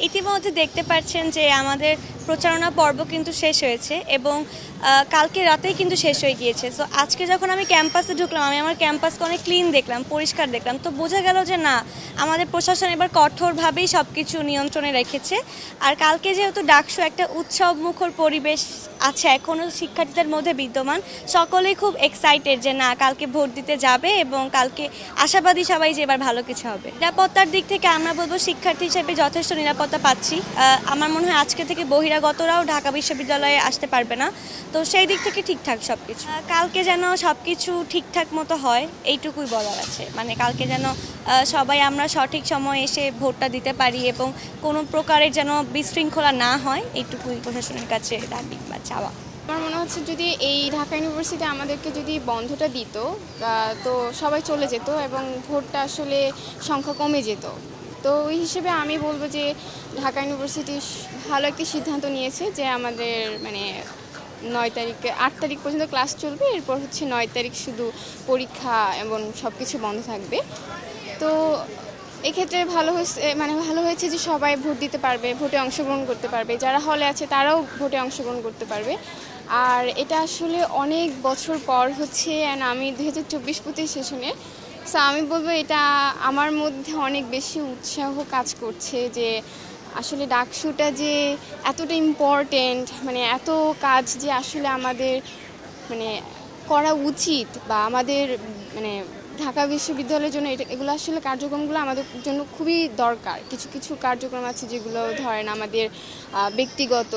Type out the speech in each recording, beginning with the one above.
ইতিমধ্যে দেখতে পাচ্ছেন যে আমাদের প্রচারণা পর্ব কিন্তু শেষ হয়েছে এবং কালকে রাতেই কিন্তু শেষ হয়ে গিয়েছে। সো আজকে যখন আমি ক্যাম্পাসে ঢুকলাম, আমি আমার ক্যাম্পাসকে অনেক ক্লিন দেখলাম, পরিষ্কার দেখলাম। তো বোঝা গেল যে না, আমাদের প্রশাসন এবার কঠোরভাবেই সব কিছু নিয়ন্ত্রণে রেখেছে। আর কালকে যেহেতু ডাকসু একটা উৎসবমুখর পরিবেশ আছে এখনও শিক্ষার্থীদের মধ্যে বিদ্যমান, সকলেই খুব এক্সাইটেড যে না, কালকে ভোট দিতে যাবে এবং কালকে আশাবাদী সবাই যে এবার ভালো কিছু হবে। নিরাপত্তার দিক থেকে আমরা বলবো শিক্ষার্থী হিসেবে যথেষ্ট নিরাপত্তা পাচ্ছি। আমার মনে হয় আজকে থেকে বহিরাগতরাও ঢাকা বিশ্ববিদ্যালয়ে আসতে পারবে না। তো সেই দিক থেকে ঠিকঠাক সব কিছু। কালকে যেন সব কিছু ঠিকঠাক মতো হয় এইটুকুই বলার আছে। মানে কালকে যেন সবাই আমরা সঠিক সময়ে এসে ভোটটা দিতে পারি এবং কোনো প্রকারের যেন বিশৃঙ্খলা না হয়, এইটুকুই প্রশাসনের কাছে দাবি বা চাওয়া। আমার মনে হচ্ছে যদি এই ঢাকা ইউনিভার্সিটি আমাদেরকে যদি বন্ধটা দিত তো সবাই চলে যেত এবং ভোটটা আসলে সংখ্যা কমে যেত। তো ওই হিসেবে আমি বলবো যে ঢাকা ইউনিভার্সিটি ভালো একটি সিদ্ধান্ত নিয়েছে যে আমাদের মানে 9 তারিখে 8 তারিখ পর্যন্ত ক্লাস চলবে, এরপর হচ্ছে 9 তারিখ শুধু পরীক্ষা এবং সব কিছু বন্ধ থাকবে। তো এক্ষেত্রে ভালো হয়েছে যে সবাই ভোট দিতে পারবে, ভোটে অংশগ্রহণ করতে পারবে, যারা হলে আছে তারাও ভোটে অংশগ্রহণ করতে পারবে। আর এটা আসলে অনেক বছর পর হচ্ছে, অ্যান্ড আমি 2024-25 সেশনে। সো আমি বলবো এটা আমার মধ্যে অনেক বেশি উৎসাহ কাজ করছে যে আসলে ডাকসুটা যে এতটা ইম্পর্টেন্ট, মানে এত কাজ যে আসলে আমাদের মানে করা উচিত, বা আমাদের মানে ঢাকা বিশ্ববিদ্যালয়ের জন্য এগুলো আসলে কার্যক্রমগুলো আমাদের জন্য খুবই দরকার। কিছু কিছু কার্যক্রম আছে যেগুলো ধরেন আমাদের ব্যক্তিগত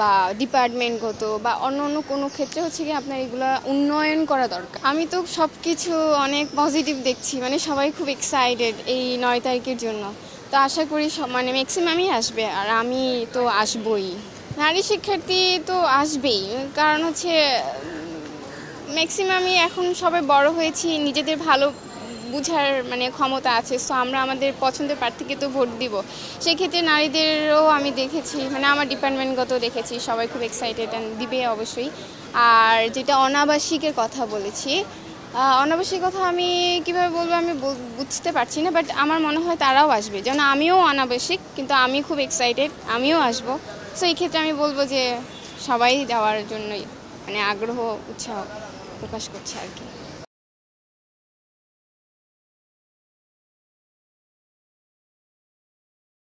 বা ডিপার্টমেন্টগত বা অন্য অন্য কোনো ক্ষেত্রে হচ্ছে কি আপনার এগুলো উন্নয়ন করা দরকার। আমি তো সব কিছু অনেক পজিটিভ দেখছি, মানে সবাই খুব এক্সাইটেড এই 9 তারিখের জন্য। তো আশা করি মানে ম্যাক্সিমামই আসবে, আর আমি তো আসবই। নারী শিক্ষার্থী তো আসবেই, কারণ হচ্ছে ম্যাক্সিমামই এখন সবাই বড় হয়েছি, নিজেদের ভালো বুঝার মানে ক্ষমতা আছে। সো আমরা আমাদের পছন্দের প্রার্থীকে তো ভোট দিব। সেক্ষেত্রে নারীদেরও আমি দেখেছি, মানে আমার ডিপার্টমেন্টগত দেখেছি সবাই খুব এক্সাইটেড অ্যান্ড দিবে অবশ্যই। আর যেটা অনাবাসিকের কথা বলেছি, অনাবাসিক কথা আমি কীভাবে বলবো আমি বুঝতে পারছি না, বাট আমার মনে হয় তারাও আসবে। যেমন আমিও অনাবাসিক, কিন্তু আমি খুব এক্সাইটেড, আমিও আসবো। সো এই ক্ষেত্রে আমি বলবো যে সবাই যাওয়ার জন্যই মানে আগ্রহ উৎসাহ প্রকাশ করছে আর কি।